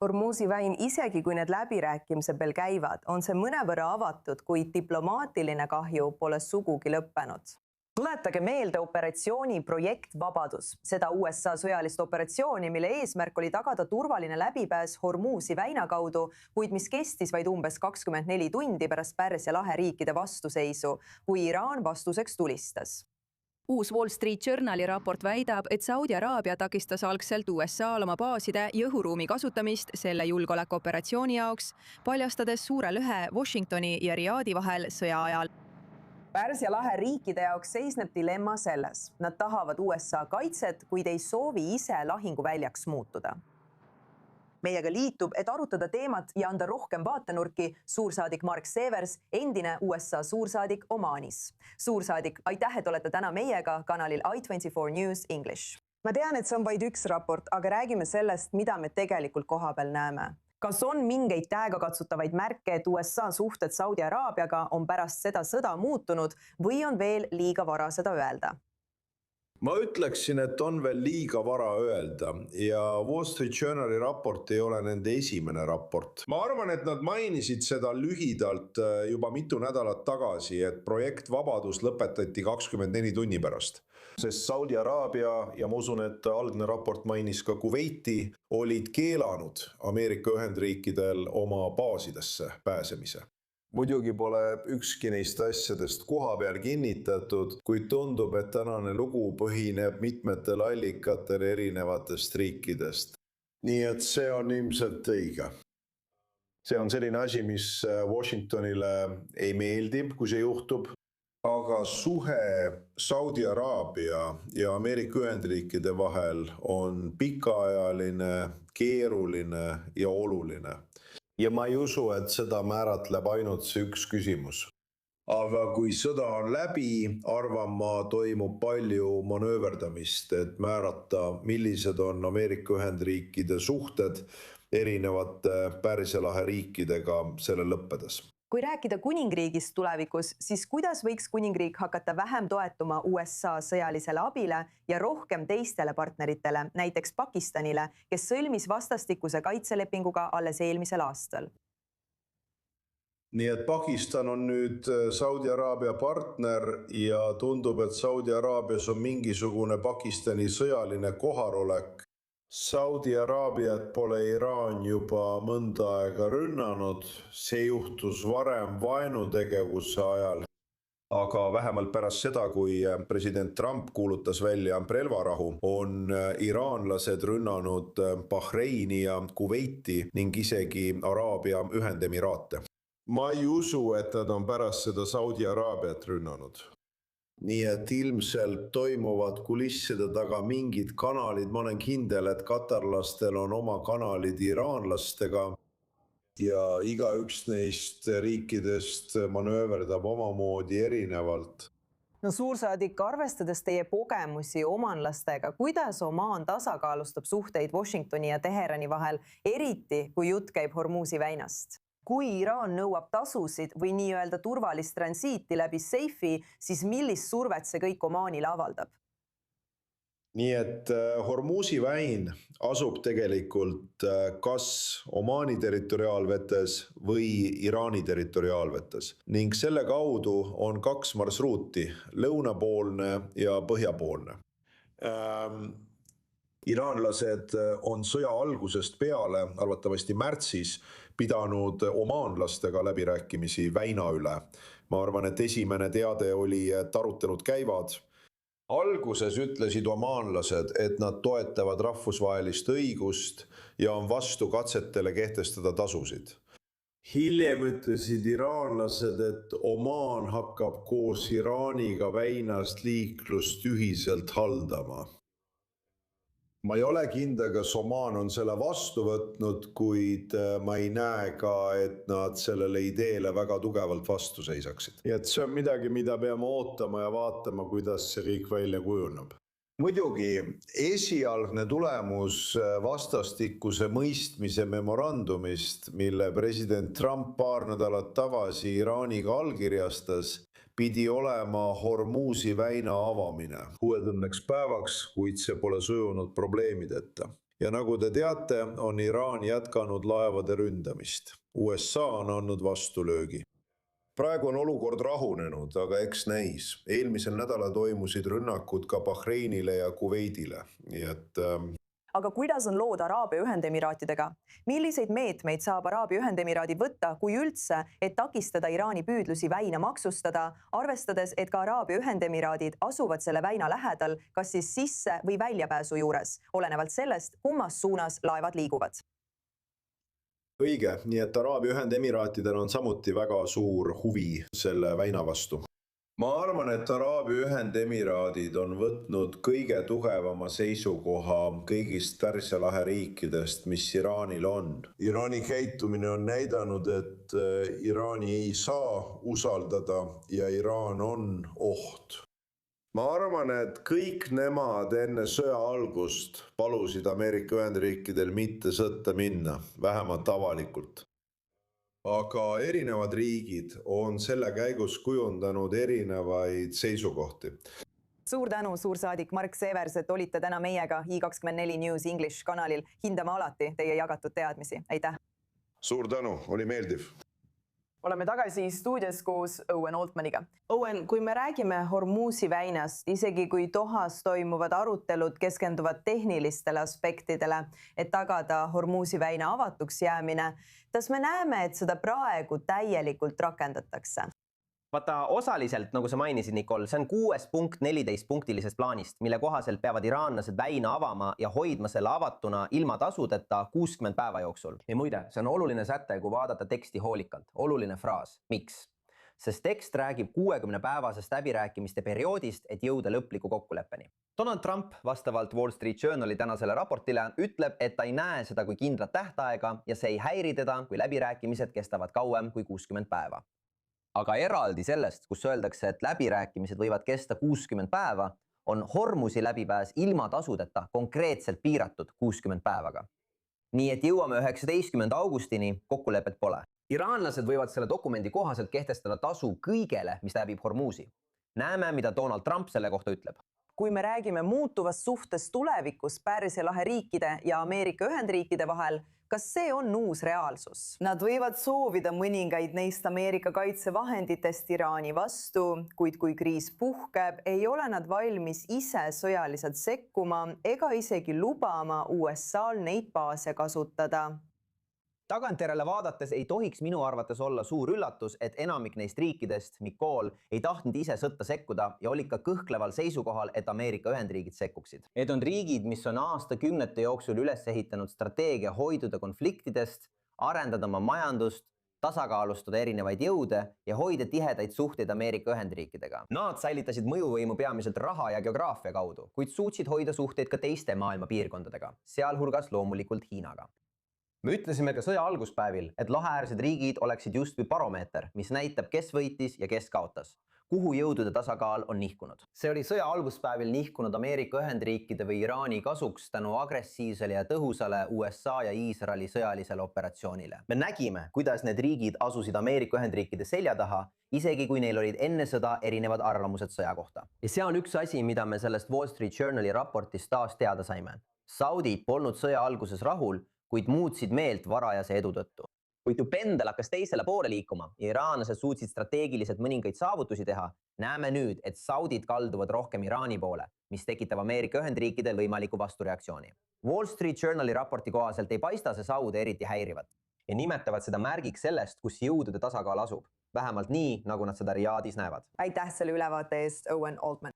Hormuzi väin, isegi kui need läbirääkimised veel käivad, on see mõnevõrra avatud, kuid diplomaatiline kahju pole sugugi lõppenud. Tuletage meelde operatsiooni Projekt Vabadus, seda USA sõjalist operatsiooni, mille eesmärk oli tagada turvaline läbipääs Hormuzi väina kaudu, kuid mis kestis vaid umbes 24 tundi pärast Pärsia lahe riikide vastuseisu, kui Iraan vastuseks tulistas. Uus Wall Street Journali raport väidab, et Saudi Araabia takistas algselt USA-l oma baaside ja õhuruumi kasutamist selle julgeolekuoperatsiooni jaoks, paljastades suure lõhe Washingtoni ja Riadi vahel sõja ajal. Pärsia lahe riikide jaoks seisneb dilemma selles. Nad tahavad USA kaitset, kuid ei soovi ise lahinguväljaks muutuda. Meiega liitub, et arutada teemat ja anda rohkem vaatenurki suursaadik Mark Severs, endine USA suursaadik Omaanis. Suursaadik, aitäh, et olete täna meiega kanalil I24 News English. Ma tean, et see on vaid üks raport, aga räägime sellest, mida me tegelikult kohapeal näeme. Kas on mingeid käegakatsutavaid märke, et USA suhted Saudi Araabiaga on pärast seda sõda muutunud või on veel liiga vara seda öelda? Ma ütleksin, et on veel liiga vara öelda ja Wall Street Journali raport ei ole nende esimene raport. Ma arvan, et nad mainisid seda lühidalt juba mitu nädalat tagasi, et projekt Vabadus lõpetati 24 tunni pärast. Sest Saudi Araabia ja ma usun, et algne raport mainis ka Kuveiti, olid keelanud Ameerika Ühendriikidel oma baasidesse pääsemise. Muidugi pole ükski neist asjadest koha peal kinnitatud, kuid tundub, et tänane lugu põhineb mitmetel allikatel erinevatest riikidest. Nii et see on ilmselt õige. See on selline asi, mis Washingtonile ei meeldi, kui see juhtub. Aga suhe Saudi Araabia ja Ameerika Ühendriikide vahel on pikaajaline, keeruline ja oluline. Ja ma ei usu, et seda määratleb ainult see üks küsimus. Aga kui sõda on läbi, arvan ma, toimub palju manööverdamist, et määrata, millised on Ameerika Ühendriikide suhted erinevate Pärsia lahe riikidega selle lõppedes. Kui rääkida kuningriigist tulevikus, siis kuidas võiks kuningriik hakata vähem toetuma USA sõjalisele abile ja rohkem teistele partneritele, näiteks Pakistanile, kes sõlmis vastastikuse kaitselepinguga alles eelmisel aastal? Nii et Pakistan on nüüd Saudi Araabia partner ja tundub, et Saudi Araabias on mingisugune Pakistani sõjaline kohalolek. Saudi Araabiat pole Iraan juba mõnda aega rünnanud, see juhtus varem vaenutegevuse ajal. Aga vähemalt pärast seda, kui president Trump kuulutas välja relvarahu, on iraanlased rünnanud Bahreini ja Kuveiti ning isegi Araabia Ühendemiraate. Ma ei usu, et nad on pärast seda Saudi Araabiat rünnanud. Nii et ilmselt toimuvad kulisside taga mingid kanalid, ma olen kindel, et katarlastel on oma kanalid iraanlastega ja igaüks neist riikidest manööverdab omamoodi erinevalt. No suursaadik, arvestades teie kogemusi omanlastega, kuidas Omaan tasakaalustab suhteid Washingtoni ja Teherani vahel, eriti kui jutt käib Hormuzi väinast? Kui Iraan nõuab tasusid või nii-öelda turvalist transiiti läbi seifi, siis millist survet see kõik Omaanile avaldab? Nii et Hormuzi väin asub tegelikult kas Omaani territoriaalvetes või Iraani territoriaalvetes. Ning selle kaudu on kaks marsruuti, lõunapoolne ja põhjapoolne. Iraanlased on sõja algusest peale, arvatavasti märtsis, pidanud omaanlastega läbirääkimisi väina üle. Ma arvan, et esimene teade oli, et arutelud käivad. Alguses ütlesid omaanlased, et nad toetavad rahvusvahelist õigust ja on vastu katsetele kehtestada tasusid. Hiljem ütlesid iraanlased, et Omaan hakkab koos Iraaniga väinast liiklust ühiselt haldama. Ma ei ole kindel, kas Omaan on selle vastu võtnud, kuid ma ei näe ka, et nad sellele ideele väga tugevalt vastu seisaksid. Ja et see on midagi, mida peame ootama ja vaatama, kuidas see riik välja kujuneb. Muidugi, esialgne tulemus vastastikuse mõistmise memorandumist, mille president Trump paar nädalat tagasi Iraaniga allkirjastas, pidi olema Hormuzi väina avamine 60 päevaks, kuid see pole sujunud probleemideta. ja nagu te teate, on Iraan jätkanud laevade ründamist. USA on andnud vastulöögi. Praegu on olukord rahunenud, aga eks näis. Eelmisel nädalal toimusid rünnakud ka Bahreinile ja Kuveidile. Aga kuidas on lood Araabia Ühendemiraatidega? Milliseid meetmeid saab Araabia Ühendemiraadid võtta, kui üldse, et takistada Iraani püüdlusi väina maksustada, arvestades, et ka Araabia Ühendemiraadid asuvad selle väina lähedal, kas siis sisse- või väljapääsu juures, olenevalt sellest, kummas suunas laevad liiguvad? Õige, nii et Araabia Ühendemiraatidel on samuti väga suur huvi selle väina vastu. Ma arvan, et Araabia Ühendemiraadid on võtnud kõige tugevama seisukoha kõigist Pärsia lahe riikidest, mis Iraanil on. Iraani käitumine on näidanud, et Iraani ei saa usaldada ja Iraan on oht. Ma arvan, et kõik nemad enne sõja algust palusid Ameerika Ühendriikidel mitte sõtta minna, vähemalt avalikult. Aga erinevad riigid on selle käigus kujundanud erinevaid seisukohti. Suur tänu, suursaadik Mark Severs, et olite täna meiega I24 News English kanalil. Hindame alati teie jagatud teadmisi. Aitäh! Suur tänu, oli meeldiv. Oleme tagasi stuudios koos Owen Altmaniga. Owen, kui me räägime Hormuzi väinast, isegi kui Dohas toimuvad arutelud keskenduvad tehnilistele aspektidele, et tagada Hormuzi väina avatuks jäämine, kas me näeme, et seda praegu täielikult rakendatakse? Vaata, osaliselt, nagu sa mainisid, Nicole, see on 6 punkt 14 punktilisest plaanist, mille kohaselt peavad iraanlased väina avama ja hoidma selle avatuna ilma tasudeta 60 päeva jooksul. Ja muide, see on oluline säte, kui vaadata teksti hoolikalt. Oluline fraas. Miks? Sest tekst räägib 60-päevasest läbirääkimiste perioodist, et jõuda lõpliku kokkuleppeni. Donald Trump, vastavalt Wall Street Journali tänasele raportile, ütleb, et ta ei näe seda kui kindlat tähtaega ja see ei häiri teda, kui läbirääkimised kestavad kauem kui 60 päeva. Aga eraldi sellest, kus öeldakse, et läbirääkimised võivad kesta 60 päeva, on Hormuzi läbipääs ilma tasudeta konkreetselt piiratud 60 päevaga. Nii et jõuame 19. augustini, kokkulepet pole. Iraanlased võivad selle dokumendi kohaselt kehtestada tasu kõigele, mis läbib Hormuzi. Näeme, mida Donald Trump selle kohta ütleb. Kui me räägime muutuvast suhtest tulevikus Pärsia lahe riikide ja Ameerika Ühendriikide vahel, kas see on uus reaalsus? Nad võivad soovida mõningaid neist Ameerika kaitsevahenditest Iraani vastu, kuid kui kriis puhkeb, ei ole nad valmis ise sõjaliselt sekkuma ega isegi lubama USA-l neid baase kasutada. Tagantjärele vaadates ei tohiks minu arvates olla suur üllatus, et enamik neist riikidest, Nicole, ei tahtnud ise sõtta sekkuda ja olid ka kõhkleval seisukohal, et Ameerika Ühendriigid sekkuksid. Need on riigid, mis on aastakümnete jooksul üles ehitanud strateegia hoiduda konfliktidest, arendada oma majandust, tasakaalustada erinevaid jõude ja hoida tihedaid suhteid Ameerika Ühendriikidega. Nad säilitasid mõjuvõimu peamiselt raha ja geograafia kaudu, kuid suutsid hoida suhteid ka teiste maailma piirkondadega, sealhulgas loomulikult Hiinaga. Me ütlesime ka sõja alguspäevil, et laheäärsed riigid oleksid justkui baromeeter, mis näitab, kes võitis ja kes kaotas, kuhu jõudude tasakaal on nihkunud. See oli sõja alguspäevil nihkunud Ameerika Ühendriikide või Iraani kasuks tänu agressiivsele ja tõhusale USA ja Iisraeli sõjalisele operatsioonile. Me nägime, kuidas need riigid asusid Ameerika Ühendriikide selja taha, isegi kui neil olid enne sõda erinevad arvamused sõja kohta. Ja see on üks asi, mida me sellest Wall Street Journali raportist taas teada saime. Saudid polnud sõja alguses rahul, kuid muutsid meelt varajase edu tõttu. Kuid kui pendel hakkas teisele poole liikuma ja iraanlased suutsid strateegiliselt mõningaid saavutusi teha, näeme nüüd, et saudid kalduvad rohkem Iraani poole, mis tekitab Ameerika Ühendriikidel võimaliku vastureaktsiooni. Wall Street Journali raporti kohaselt ei paista see saude eriti häirivat ja nimetavad seda märgiks sellest, kus jõudude tasakaal asub. Vähemalt nii, nagu nad seda Riadis näevad. Aitäh selle ülevaate eest, Owen Altman.